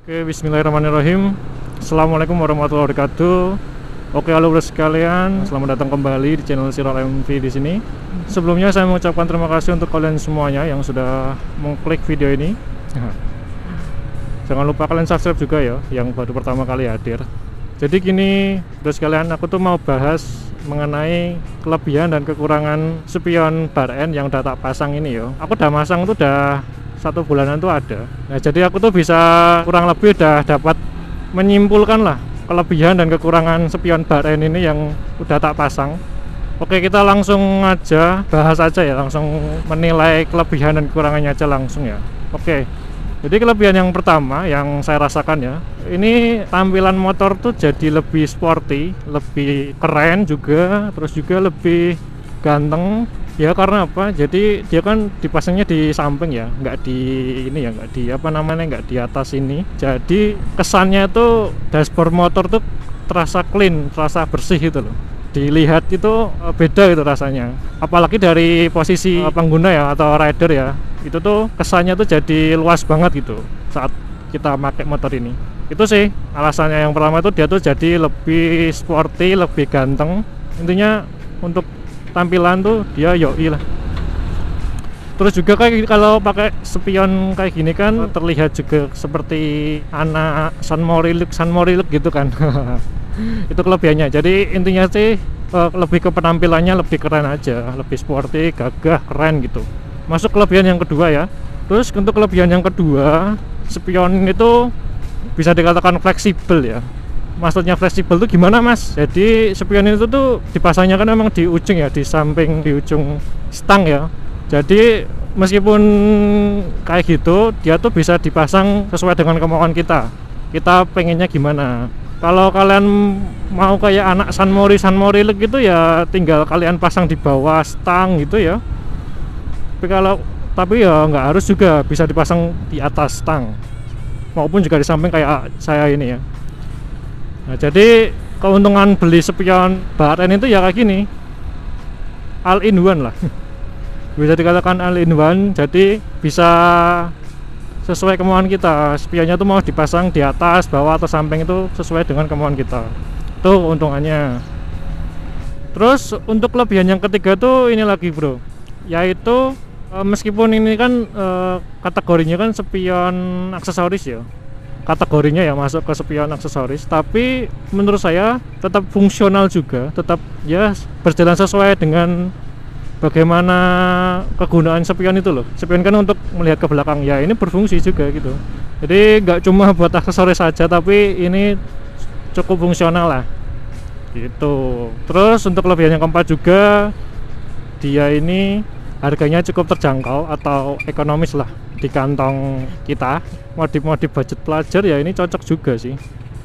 Oke, bismillahirrahmanirrahim. Assalamualaikum warahmatullahi wabarakatuh. Oke, halo bro sekalian, selamat datang kembali di channel Sirol MV di sini. Sebelumnya saya mengucapkan terima kasih untuk kalian semuanya yang sudah mengklik video ini. Jangan lupa kalian subscribe juga ya, yang baru pertama kali hadir. Jadi gini, bro sekalian, aku tuh mau bahas mengenai kelebihan dan kekurangan spion bar N yang udah tak pasang ini ya. Aku udah masang tuh udah 1 bulanan tuh ada. Nah, jadi aku tuh bisa kurang lebih udah dapat menyimpulkan lah kelebihan dan kekurangan spion bar N ini yang udah tak pasang. Oke, kita langsung aja bahas aja ya, langsung menilai kelebihan dan kekurangannya aja langsung ya. Oke, jadi kelebihan yang pertama yang saya rasakan ya, ini tampilan motor tuh jadi lebih sporty, lebih keren juga, terus juga lebih ganteng. Ya karena apa? Jadi dia kan dipasangnya di samping ya, nggak di ini ya, nggak di apa namanya, nggak di atas ini. Jadi kesannya itu dashboard motor tuh terasa clean, terasa bersih gitu loh. Dilihat itu beda gitu rasanya. Apalagi dari posisi pengguna ya atau rider ya, itu tuh kesannya tuh jadi luas banget gitu saat kita pakai motor ini. Itu sih alasannya. Yang pertama itu dia tuh jadi lebih sporty, lebih ganteng. Intinya untuk tampilan tuh dia yoi lah. Terus juga kayak kalau pakai spion kayak gini kan terlihat juga seperti anak San Mori look gitu kan. Itu kelebihannya. Jadi intinya sih lebih ke penampilannya lebih keren aja, lebih sporty, gagah, keren gitu. Masuk kelebihan yang kedua ya. Terus untuk kelebihan yang kedua, spion itu bisa dikatakan fleksibel ya. Maksudnya fleksibel tuh gimana mas? Jadi spion itu tuh dipasangnya kan memang di ujung ya, di samping, di ujung stang ya. Jadi meskipun kayak gitu, dia tuh bisa dipasang sesuai dengan kemauan kita. Kita pengennya gimana? Kalau kalian mau kayak anak San Mori look gitu ya, tinggal kalian pasang di bawah stang gitu ya. Tapi ya nggak harus juga, bisa dipasang di atas stang maupun juga di samping kayak saya ini ya. Nah, jadi keuntungan beli spion bar N itu ya kayak gini, all in one lah. Bisa dikatakan all in one, jadi bisa sesuai kemauan kita. Spionnya tuh mau dipasang di atas, bawah atau samping itu sesuai dengan kemauan kita. Itu keuntungannya. Terus untuk kelebihan yang ketiga tuh ini lagi bro, yaitu meskipun ini kan kategorinya kan spion aksesoris ya, kategorinya ya masuk ke spion aksesoris, tapi menurut saya tetap fungsional juga, tetap ya berjalan sesuai dengan bagaimana kegunaan spion itu loh. Spion kan untuk melihat ke belakang, ya ini berfungsi juga gitu. Jadi nggak cuma buat aksesoris saja, tapi ini cukup fungsional lah gitu. Terus untuk kelebihan yang keempat juga, dia ini harganya cukup terjangkau atau ekonomis lah di kantong kita. Modif budget pelajar ya ini cocok juga sih.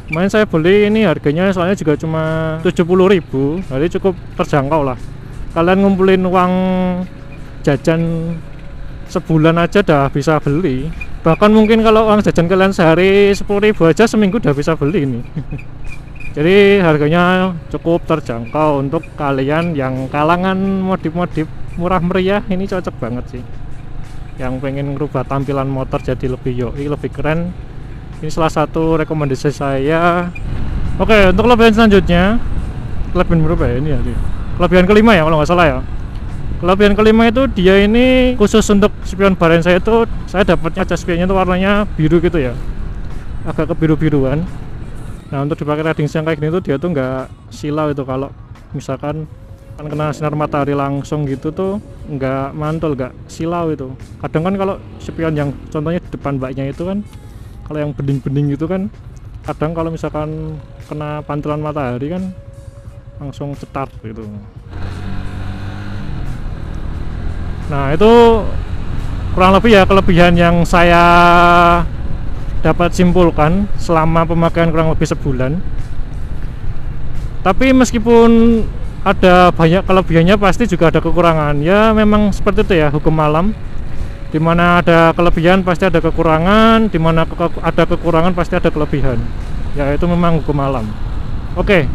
Kemarin saya beli ini harganya soalnya juga cuma 70.000, jadi cukup terjangkau lah. Kalian ngumpulin uang jajan sebulan aja dah bisa beli. Bahkan mungkin kalau uang jajan kalian sehari 10.000 aja seminggu udah bisa beli ini. Jadi harganya cukup terjangkau untuk kalian yang kalangan modif murah meriah, ini cocok banget sih. Yang pengen merubah tampilan motor jadi lebih yoi, lebih keren, ini salah satu rekomendasi saya. Oke, untuk kelebihan selanjutnya, kelebihan berapa ya ini ya? Kelebihan kelima ya kalau nggak salah ya. Kelebihan kelima itu dia ini khusus untuk spion bar N saya itu, saya dapatnya aja spionnya itu warnanya biru gitu ya, agak kebiru-biruan. Nah, untuk dipakai riding siang kayak gini tuh dia tuh nggak silau itu. Kalau misalkan kan kena sinar matahari langsung gitu tuh nggak mantul, nggak silau itu. Kadang kan kalau spion yang contohnya di depan baknya itu kan, kalau yang bening-bening gitu kan, kadang kalau misalkan kena pantulan matahari kan langsung cetar gitu. Nah, itu kurang lebih ya kelebihan yang saya dapat simpulkan selama pemakaian kurang lebih sebulan. Tapi meskipun ada banyak kelebihannya, pasti juga ada kekurangan. Ya memang seperti itu ya, hukum alam. Dimana ada kelebihan pasti ada kekurangan, dimana ada kekurangan pasti ada kelebihan. Ya itu memang hukum alam. Oke,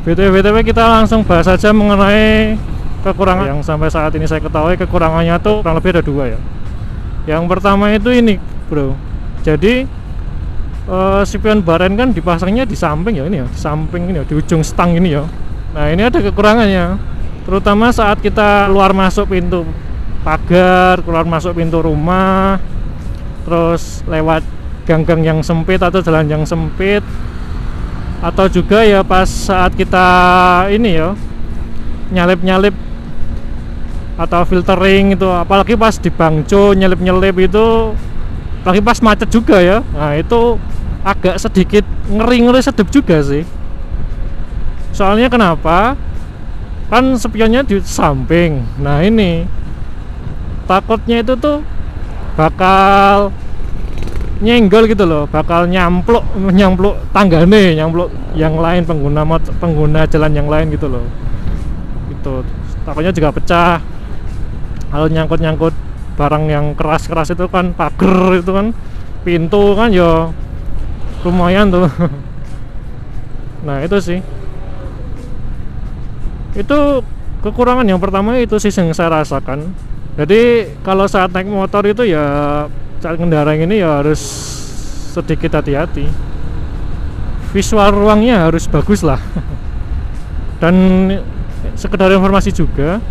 BTW kita langsung bahas saja mengenai kekurangan yang sampai saat ini saya ketahui. Kekurangannya tuh kurang lebih ada 2 ya. Yang pertama itu ini bro, Jadi spion baren kan dipasangnya di samping ya, ini ya, di samping ini ya, di ujung stang ini ya. Nah ini ada kekurangannya, terutama saat kita keluar masuk pintu pagar, keluar masuk pintu rumah, terus lewat gang-gang yang sempit atau jalan yang sempit, atau juga ya pas saat kita ini ya nyalip-nyalip atau filtering itu, apalagi pas di bangco nyelip-nyelip itu, apalagi pas macet juga ya. Nah itu agak sedikit ngeri-ngeri sedep juga sih. Soalnya kenapa? Kan spionnya di samping. Nah ini takutnya itu tuh bakal nyenggol gitu loh, bakal nyampluk tanggane, nyampluk yang lain, pengguna jalan yang lain gitu loh. Itu takutnya juga pecah. Kalau nyangkut barang yang keras-keras itu kan, pagar itu kan, pintu kan ya lumayan tuh. Nah itu sih, itu kekurangan yang pertama itu sih yang saya rasakan. Jadi kalau saat naik motor itu ya, saat kendaraan ini ya harus sedikit hati-hati. Visual ruangnya harus bagus lah. Dan sekedar informasi juga,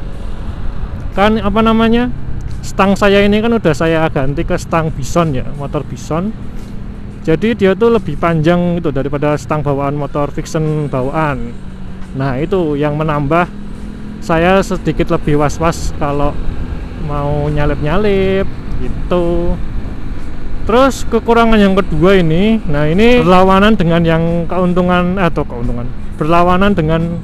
kan apa namanya, stang saya ini kan udah saya ganti ke stang Bison ya, motor Bison. Jadi dia tuh lebih panjang itu daripada stang bawaan motor Vixen bawaan. Nah itu yang menambah saya sedikit lebih was-was kalau mau nyalip-nyalip gitu. Terus kekurangan yang kedua ini, nah ini berlawanan dengan yang berlawanan dengan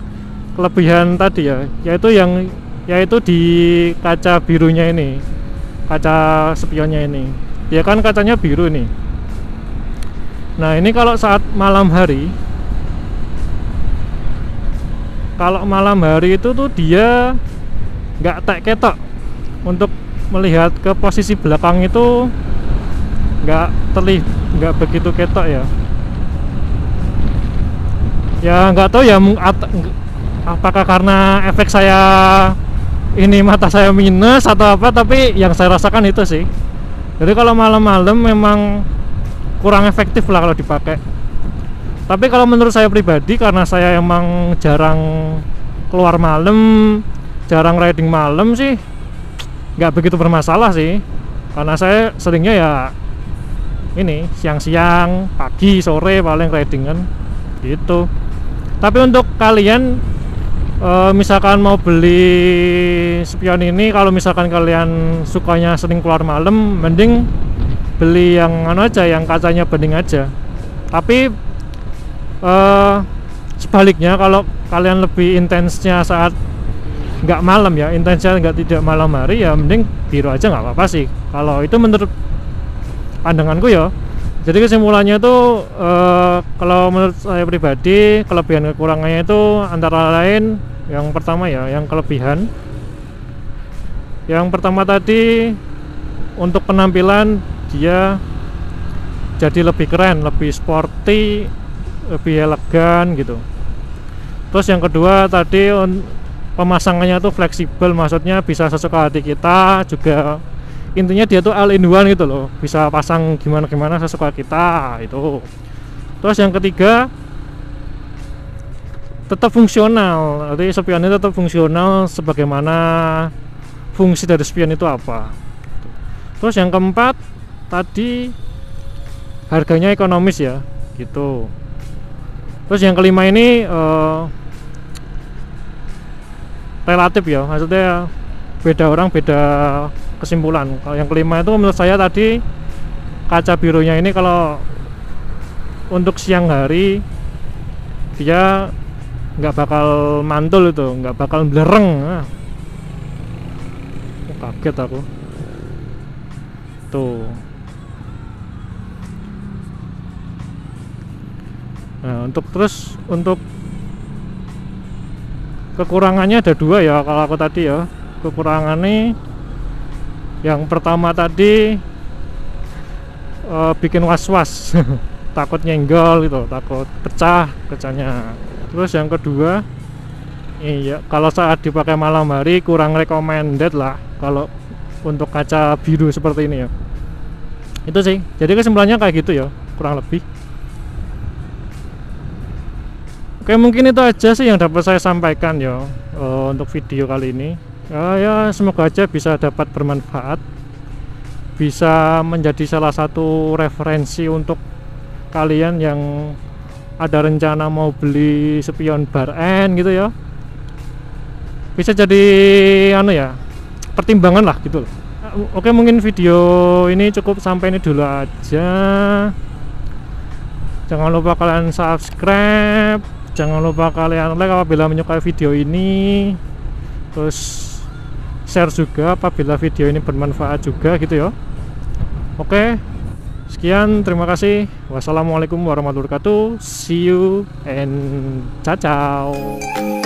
kelebihan tadi ya, yaitu di kaca birunya ini, kaca spionnya ini, ya kan kacanya biru nih. Nah ini kalau saat malam hari, itu tuh dia nggak tek ketok untuk melihat ke posisi belakang, itu nggak begitu ketok ya. Ya nggak tahu ya, apakah karena efek saya ini mata saya minus atau apa, tapi yang saya rasakan itu sih. Jadi kalau malam-malam memang kurang efektif lah kalau dipakai. Tapi kalau menurut saya pribadi, karena saya emang jarang keluar malam, jarang riding malam sih, nggak begitu bermasalah sih. Karena saya seringnya ya ini siang-siang, pagi, sore paling riding kan gitu. Tapi untuk kalian misalkan mau beli spion ini, kalau misalkan kalian sukanya sering keluar malam, mending beli yang aja, yang kacanya bening aja. Tapi sebaliknya, kalau kalian lebih intensnya saat nggak malam ya, intensnya tidak malam hari, ya mending biru aja, nggak apa-apa sih kalau itu menurut pandanganku ya. Jadi kesimpulannya itu kalau menurut saya pribadi, kelebihan kekurangannya itu antara lain, yang pertama ya, yang kelebihan yang pertama tadi, untuk penampilan dia jadi lebih keren, lebih sporty, lebih elegan gitu. Terus yang kedua tadi, pemasangannya tuh fleksibel, maksudnya bisa sesuka hati kita juga. Intinya dia tuh all in one gitu loh, bisa pasang gimana sesuka kita itu. Terus yang ketiga, tetap fungsional. Jadi spionnya tetap fungsional sebagaimana fungsi dari spion itu apa. Terus yang keempat tadi, harganya ekonomis ya gitu. Terus yang kelima ini relatif ya, maksudnya beda orang beda kesimpulan. Kalau yang kelima itu menurut saya tadi, kaca birunya ini kalau untuk siang hari dia nggak bakal mantul, itu nggak bakal blereng. Kaget aku tuh. Nah untuk kekurangannya ada dua ya kalau aku tadi ya. Kekurangannya yang pertama tadi, bikin was-was takut nyenggol gitu, takut pecah kacanya. Terus yang kedua, iya, kalau saat dipakai malam hari kurang recommended lah kalau untuk kaca biru seperti ini ya. Itu sih, jadi kesimpulannya kayak gitu ya, kurang lebih. Oke, mungkin itu aja sih yang dapat saya sampaikan ya untuk video kali ini. Ya semoga aja bisa dapat bermanfaat, bisa menjadi salah satu referensi untuk kalian yang ada rencana mau beli spion bar N gitu ya. Bisa jadi anu ya, pertimbangan lah gitu loh. Oke, mungkin video ini cukup sampai ini dulu aja. Jangan lupa kalian subscribe, jangan lupa kalian like apabila menyukai video ini, terus share juga apabila video ini bermanfaat juga gitu ya. Oke, sekian, terima kasih. Wassalamualaikum warahmatullahi wabarakatuh. See you and ciao ciao.